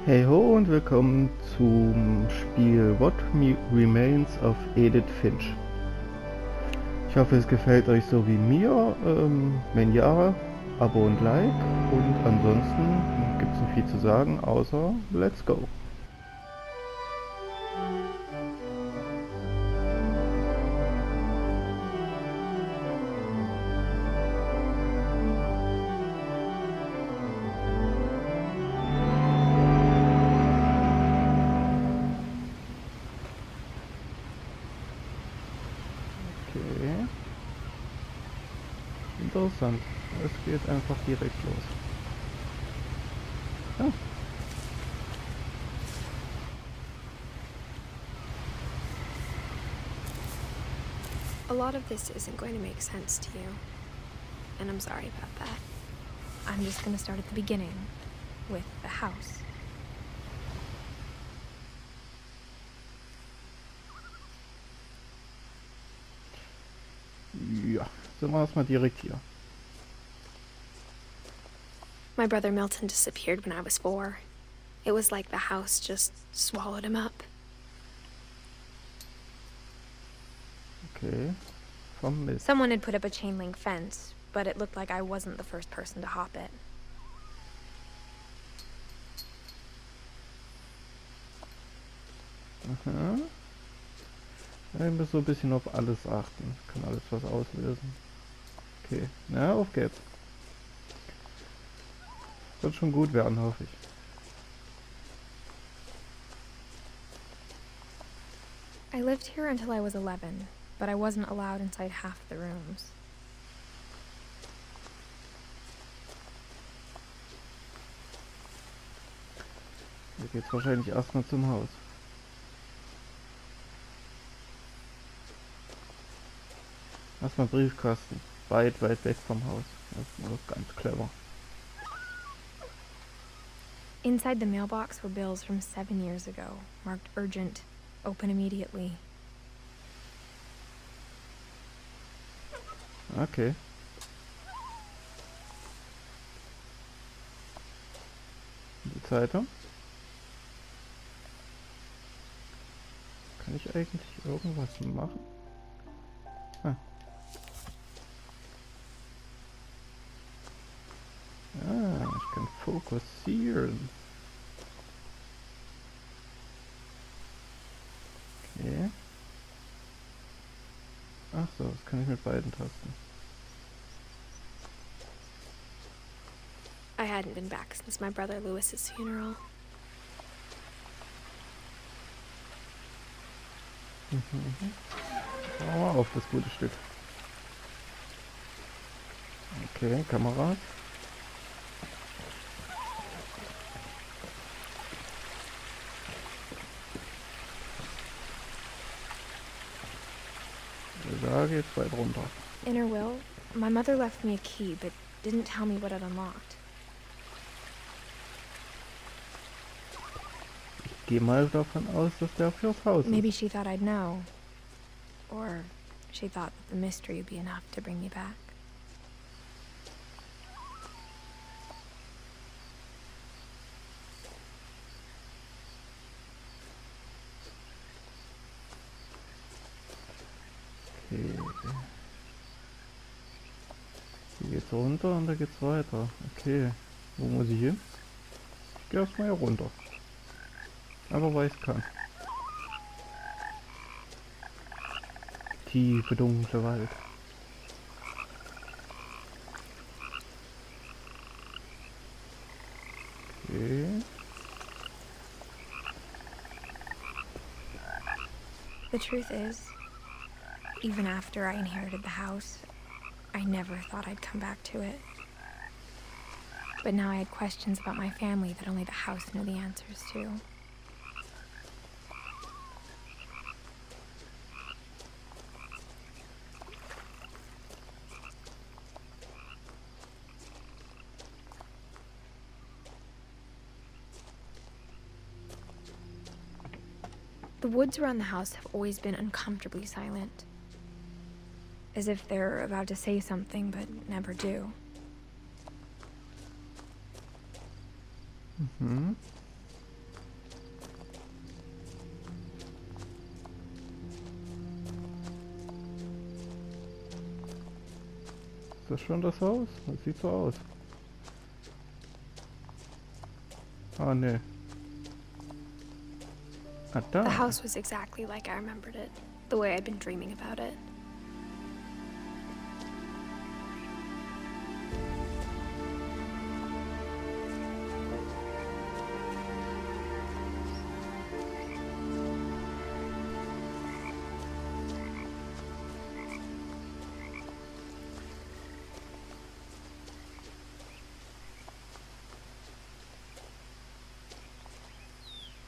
Hey ho und willkommen zum Spiel Remains of Edith Finch. Ich hoffe, es gefällt euch so wie mir. Wenn ja, Abo und Like. Und ansonsten gibt es nicht viel zu sagen, außer let's go. Okay. Interessant. Es geht einfach direkt los. Ja. A lot of this isn't going to make sense to you, and I'm sorry about that. I'm just going to start at the beginning, with the house. Ja, sind wir erstmal direkt hier. My brother Milton disappeared when I was 4. It was like the house just swallowed him up. Okay. Vom Mist. Someone had put up a chain link fence, but it looked like I wasn't the first person to hop it. Aha. Ja, wir müssen so ein bisschen auf alles achten. Kann alles was auslösen. Okay, na, auf geht's. Wird schon gut werden, hoffe ich. I lived here until I was 11, but I wasn't allowed inside half the rooms. Hier geht's wahrscheinlich erstmal zum Haus. Erstmal Briefkasten. Weit weg vom Haus. Das ist ganz clever. Inside the mailbox were bills from 7 years ago, marked urgent, open immediately. Okay. Die Zeitung. Kann ich eigentlich irgendwas machen? Ah. Ah, ich kann fokussieren. Okay. Ach so, das kann ich mit beiden Tasten. I hadn't been back since my brother Lewis's funeral. Schau mal auf das gute Stück. Okay, Kameras. Da geht's weit runter. In her will, my mother left me a key, but didn't tell me what it unlocked. Ich gehe mal davon aus, dass der fürs Haus Maybe ist. she thought I'd know. Or she thought that the mystery would be enough to bring me back. Okay. Hier geht's runter und da geht's weiter. Okay. Wo muss ich hin? Ich gehe erstmal hier runter. Aber weil ich kann. Tiefe, dunkle Wald. Okay. The truth is, even after I inherited the house, I never thought I'd come back to it. But now I had questions about my family that only the house knew the answers to. The woods around the house have always been uncomfortably silent. As if they're about to say something, but never do. Ist das schon das Haus? Das sieht so aus. Ah, ne. Ah, The da. house was exactly like I remembered it, the way I'd been dreaming about it.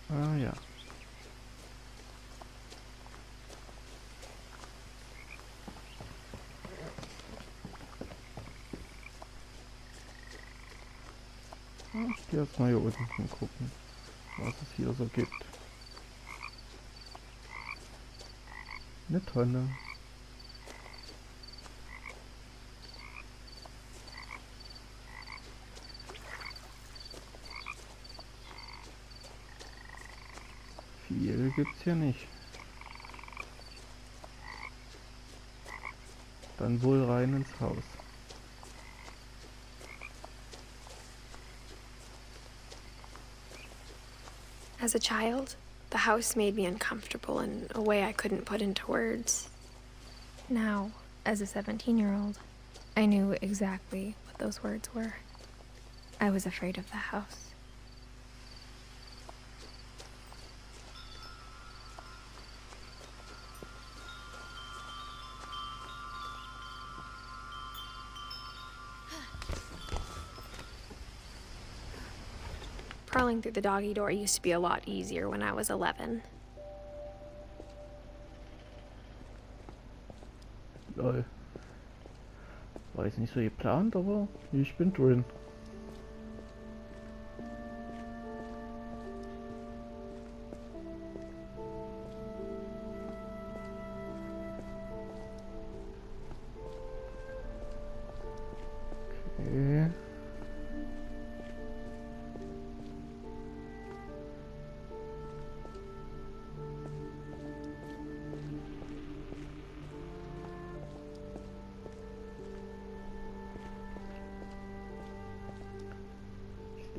Ah, ja. Ich gehe erst mal hier unten gucken, was es hier so gibt. Eine Tonne. Viel gibt's hier nicht. Dann wohl rein ins Haus. As a child, the house made me uncomfortable in a way I couldn't put into words. Now, as a 17-year-old, I knew exactly what those words were. I was afraid of the house. Crawling through the doggy door used to be a lot easier when I was 11. Lol. War jetzt nicht so geplant, aber ich bin drin. Okay.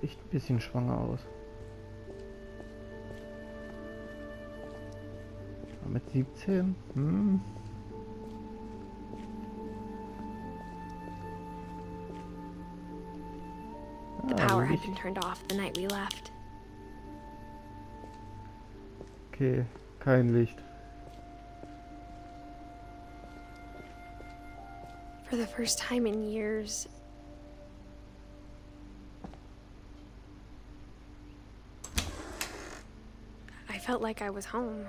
Echt ein bisschen schwanger aus. Aber mit 17? The power had been turned off the night we left. Okay, kein Licht. For the first time in years, I felt like I was home.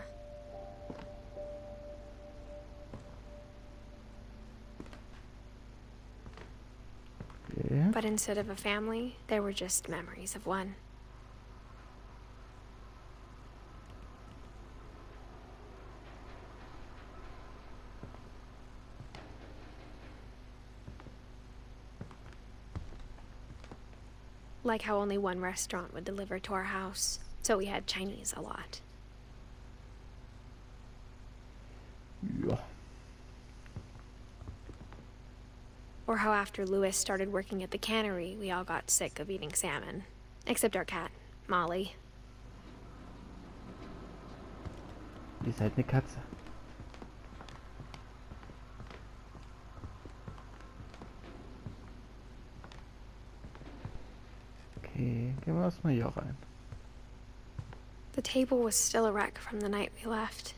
Yeah. But instead of a family, there were just memories of one. Like how only one restaurant would deliver to our house, so we had Chinese a lot. Ja. Or how after Louis started working at the cannery, we all got sick of eating salmon. Except our cat, Molly. Ihr seid eine Katze. Okay, gehen wir erstmal hier rein. The table was still a wreck from the night we left.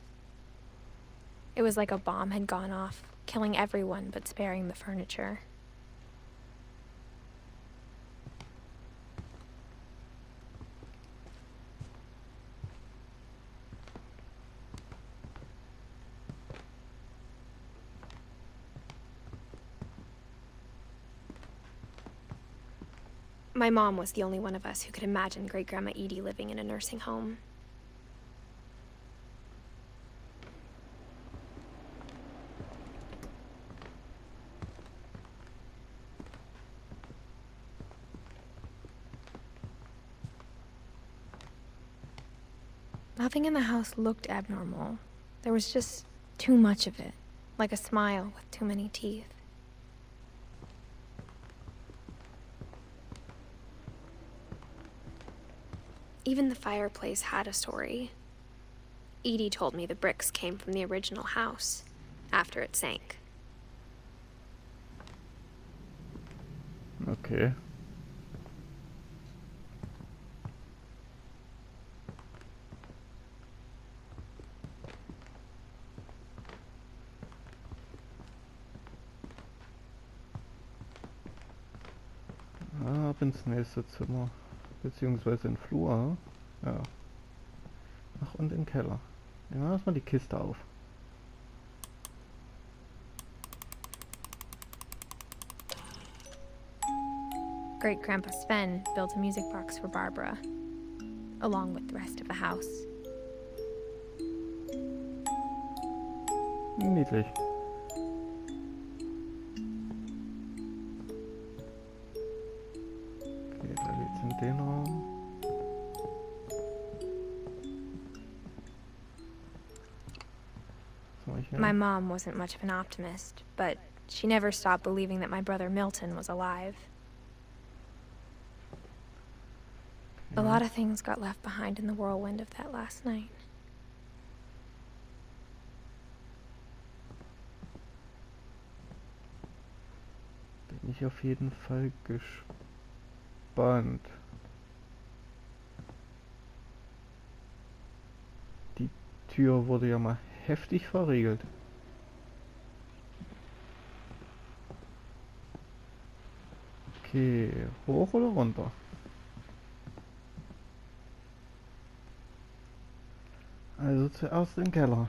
It was like a bomb had gone off, killing everyone but sparing the furniture. My mom was the only one of us who could imagine Great-Grandma Edie living in a nursing home. Nothing in the house looked abnormal. There was just too much of it, like a smile with too many teeth. Even the fireplace had a story. Edie told me the bricks came from the original house, after it sank. Okay. Ab ins nächste Zimmer. Beziehungsweise in den Flur. Ja. Ach, und im Keller. Nehmen wir erstmal die Kiste auf. Great Grandpa Sven built a music box for Barbara, along with the rest of the house. Niedlich. Okay, da geht's in den Raum. My mom wasn't much of an optimist, but she never stopped believing that my brother Milton was alive. A lot of things got left behind in the whirlwind of that last night. Bin ich auf jeden Fall gespannt. Die Tür wurde ja mal heftig verriegelt. Okay, hoch oder runter? Also zuerst in den Keller.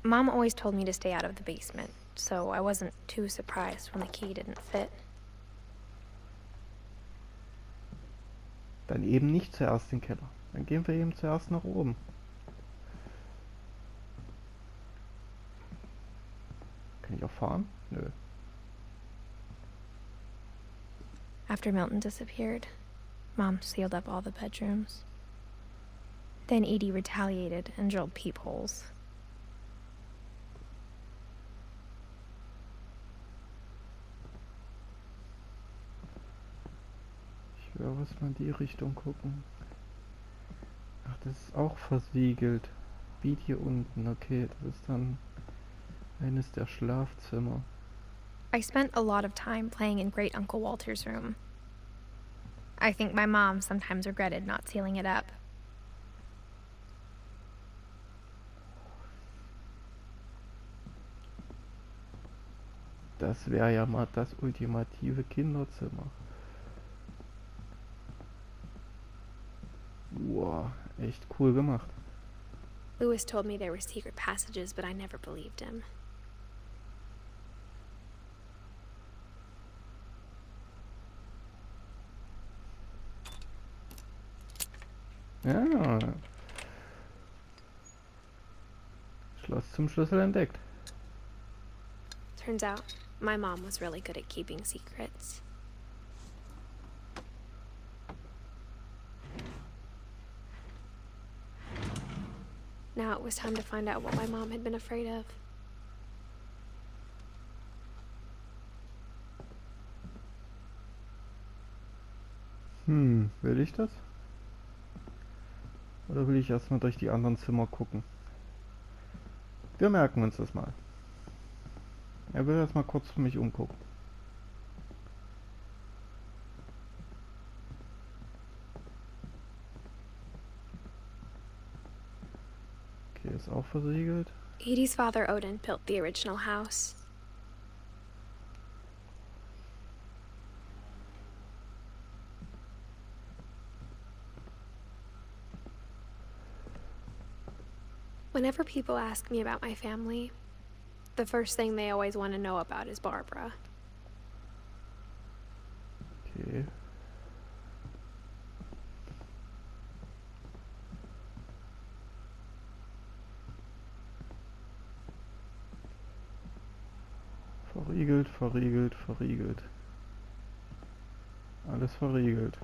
Mom always told me to stay out of the basement, so I wasn't too surprised when the key didn't fit. Dann eben nicht zuerst in den Keller. Dann gehen wir eben zuerst nach oben. Kann ich auch fahren? Nö. After Milton disappeared, Mom sealed up all the bedrooms. Then Edie retaliated and drilled peepholes. Ich will was mal in die Richtung gucken. Ach, das ist auch versiegelt. Wie hier unten. Okay, das ist dann eines der Schlafzimmer. I spent a lot of time playing in Great Uncle Walter's room. I think my mom sometimes regretted not sealing it up. Das wäre ja mal das ultimative Kinderzimmer. Wow, echt cool gemacht. Louis told me there were secret passages, but I never believed him. Ja. Schloss zum Schlüssel entdeckt. Turns out, my mom was really good at keeping secrets. Now it was time to find out what my mom had been afraid of. Will ich das? Oder will ich erstmal durch die anderen Zimmer gucken? Wir merken uns das mal. Er will erstmal kurz für mich umgucken. Okay, ist auch versiegelt. Edie's father Odin built the original house. Whenever people ask me about my family, the first thing they always want to know about is Barbara. Okay. Verriegelt, verriegelt, verriegelt. Alles verriegelt.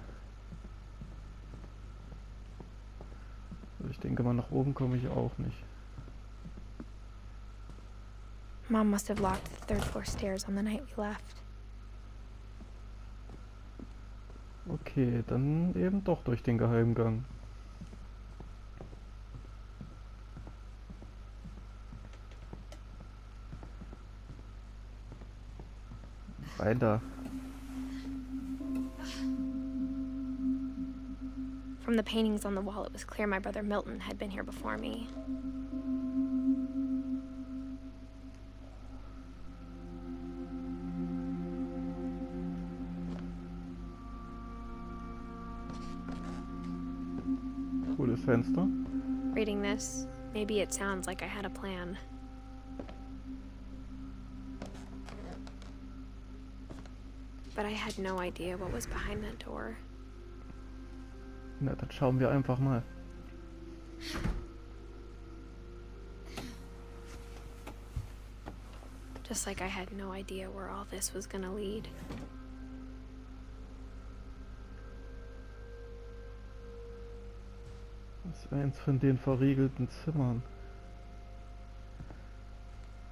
Ich denke mal, nach oben komme ich auch nicht. Mom must have locked the third floor stairs on the night we left. Okay, dann eben doch durch den Geheimgang. Rein da. From the paintings on the wall, it was clear my brother Milton had been here before me. Cooles Fenster. Reading this, maybe it sounds like I had a plan. But I had no idea what was behind that door. Na, dann schauen wir einfach mal. Just like I had no idea where all this was gonna lead. Das ist eins von den verriegelten Zimmern.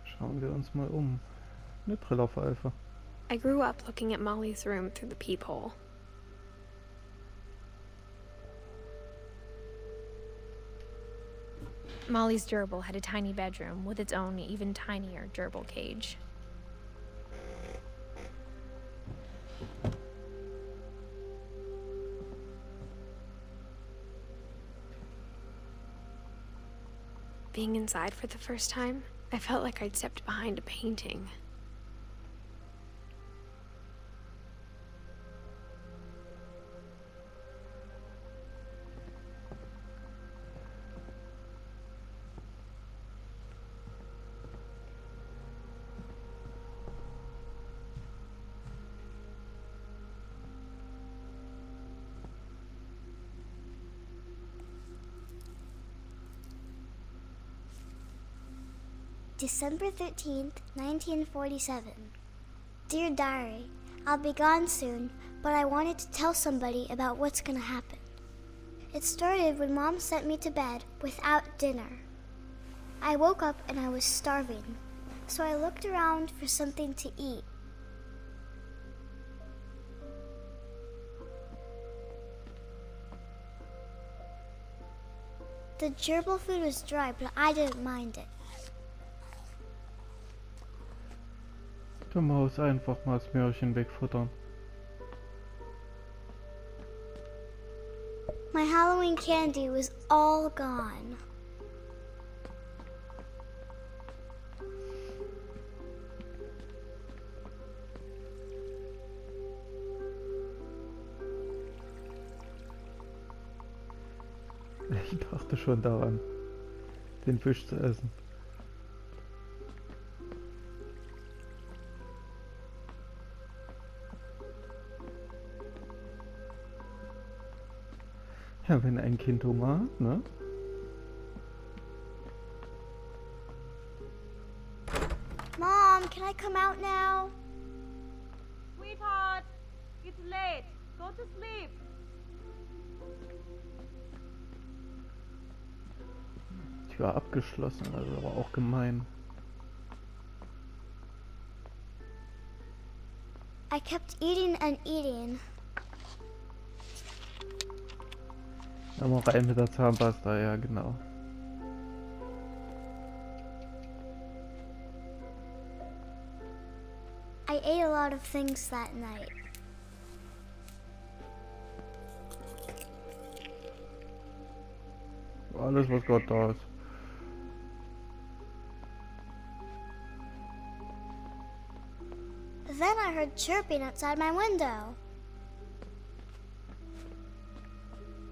Schauen wir uns mal um. Eine Trillerpfeife. I grew up looking at Molly's room through the peephole. Molly's gerbil had a tiny bedroom with its own even tinier gerbil cage. Being inside for the first time, I felt like I'd stepped behind a painting. December 13th, 1947. Dear Diary, I'll be gone soon, but I wanted to tell somebody about what's gonna happen. It started when Mom sent me to bed without dinner. I woke up and I was starving, so I looked around for something to eat. The gerbil food was dry, but I didn't mind it. Der Maus einfach mal das Möhrchen wegfuttern. My Halloween candy was all gone. Ich dachte schon daran, den Fisch zu essen. Ja, wenn ein Kind Hunger hat, ne? Mom, can I come out now? Sweetheart, it's late. Go to sleep. Tür abgeschlossen, also aber auch gemein. I kept eating and eating. Aber rein mit der Zahnpasta, ja genau. I ate a lot of things that night. Alles was Gott da ist. Then I heard chirping outside my window.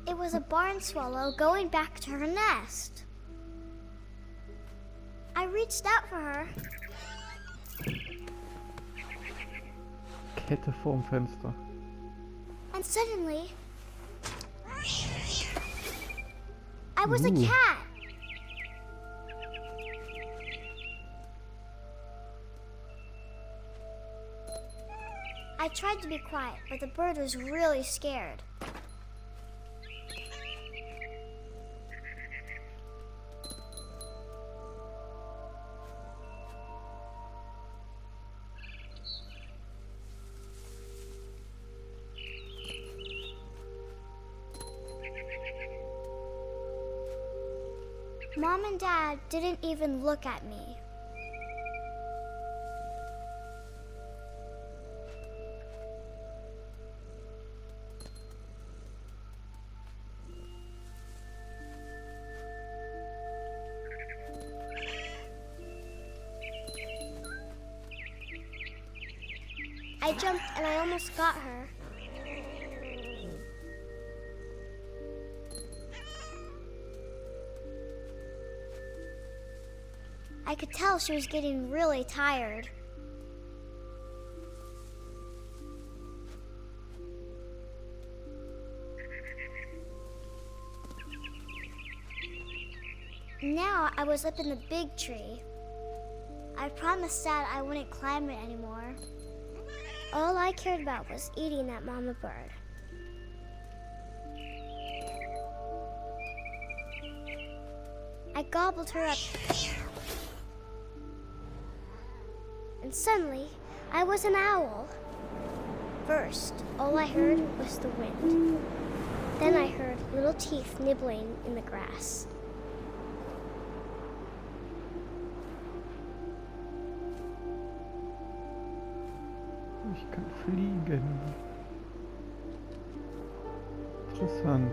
It was a barn swallow going back to her nest. I reached out for her. Kette vorm Fenster. And suddenly, I was a Ooh. cat. I tried to be quiet, but the bird was really scared. Mom and Dad didn't even look at me. I jumped and I almost got her. I could tell she was getting really tired. Now I was up in the big tree. I promised Dad I wouldn't climb it anymore. All I cared about was eating that mama bird. I gobbled her up. And suddenly, I was an owl. First, all I heard was the wind. Then I heard little teeth nibbling in the grass. Ich kann fliegen. Interessant.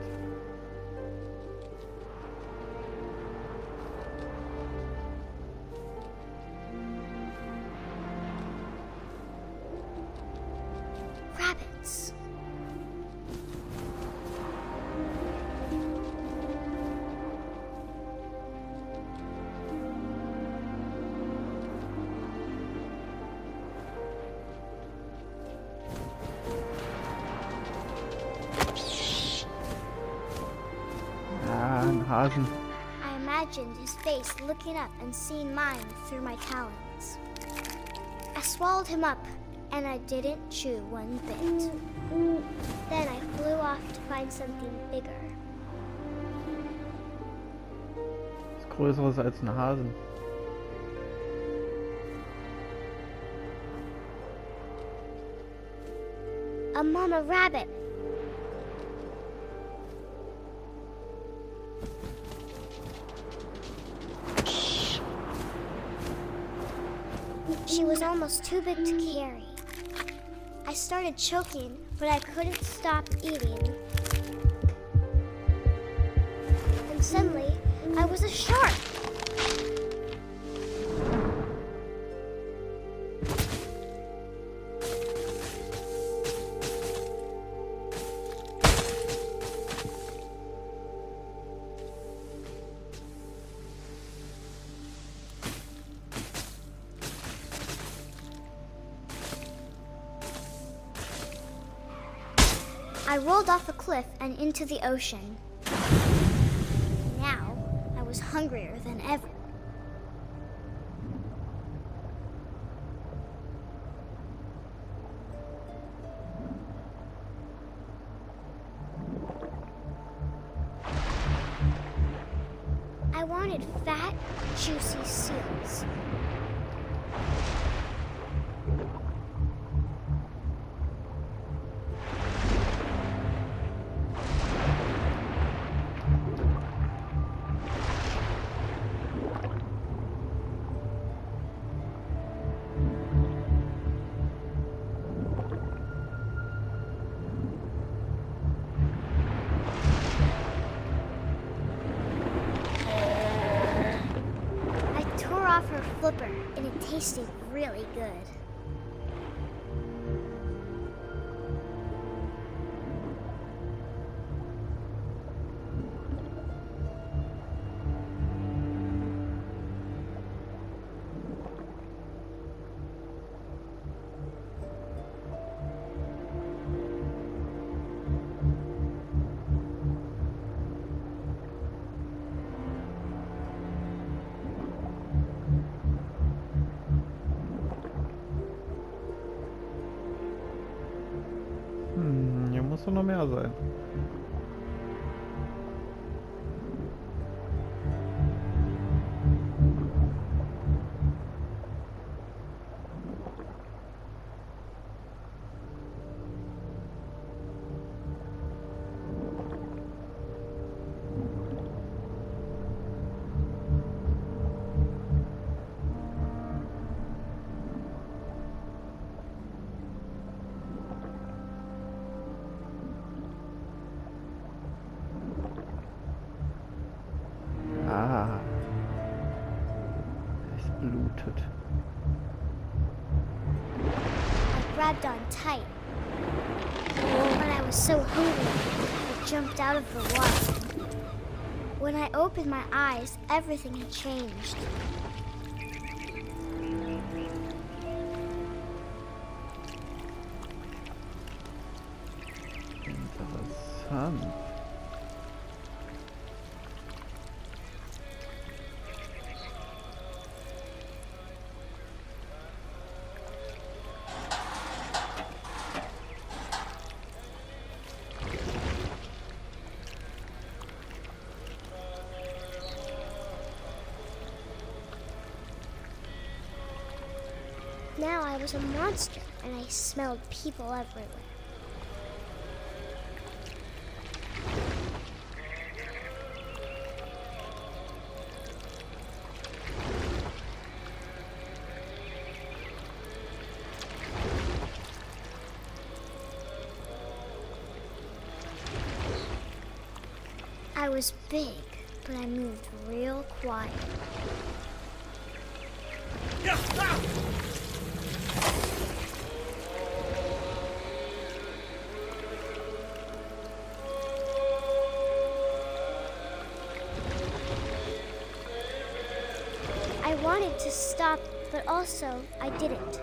Rabbits. Ein Hasen. I imagined his face looking up and seeing mine through my talons. I swallowed him up, and I didn't chew one bit. Then I flew off to find something bigger. Ist größeres als ein Hasen. A mama rabbit. She was almost too big to carry. I started choking, but I couldn't stop eating. And suddenly, I was a shark. I rolled off a cliff and into the ocean. Now, I was hungrier than ever. I wanted fat, juicy seals. Off her flipper, and it tasted really good. Hier muss doch noch mehr sein. lootet. I grabbed on tight. But I was so hungry, I jumped out of the water. When I opened my eyes, everything had changed. Interessant. Now I was a monster, and I smelled people everywhere. I was big, but I moved real quiet. I wanted to stop, but also I didn't.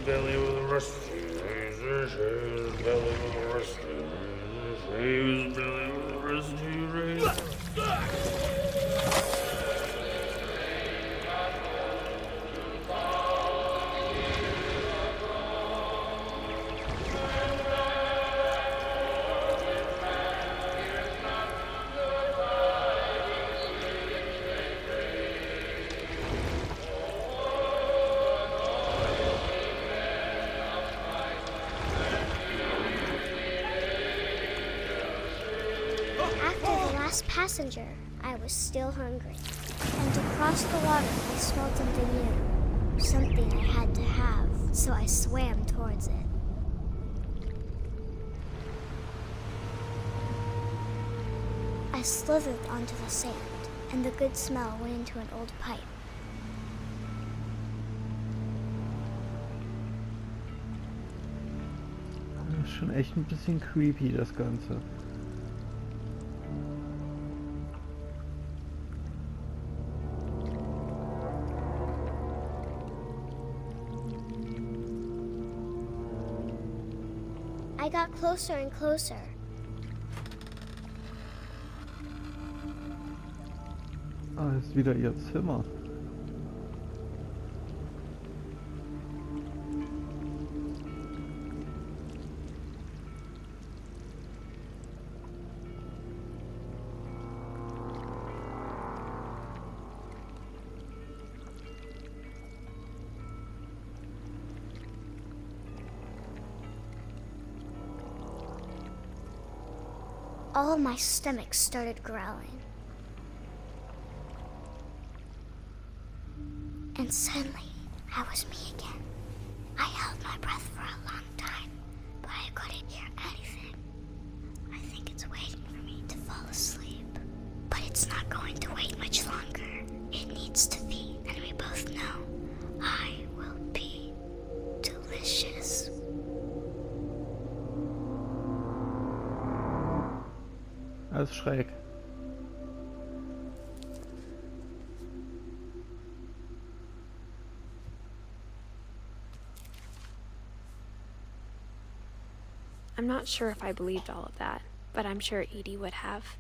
Belly with a rusty razor, shaves belly with a rusty razor, shaves belly with a rusty razor. Passenger, I was still hungry. And across the water, I smelled something new. Something I had to have, so I swam towards it. I slithered onto the sand, and the good smell went into an old pipe. Das ist schon echt ein bisschen creepy, das Ganze. I got closer and closer. Ah, ist wieder ihr Zimmer. All my stomach started growling. And suddenly, I was me again. I held my breath for a long time, but I couldn't hear anything. I think it's waiting for me to fall asleep. But it's not going to wait much longer. It needs to feed, and we both know I will be delicious. Das ist schräg. I'm not sure if I believed all of that, but I'm sure Edie would have.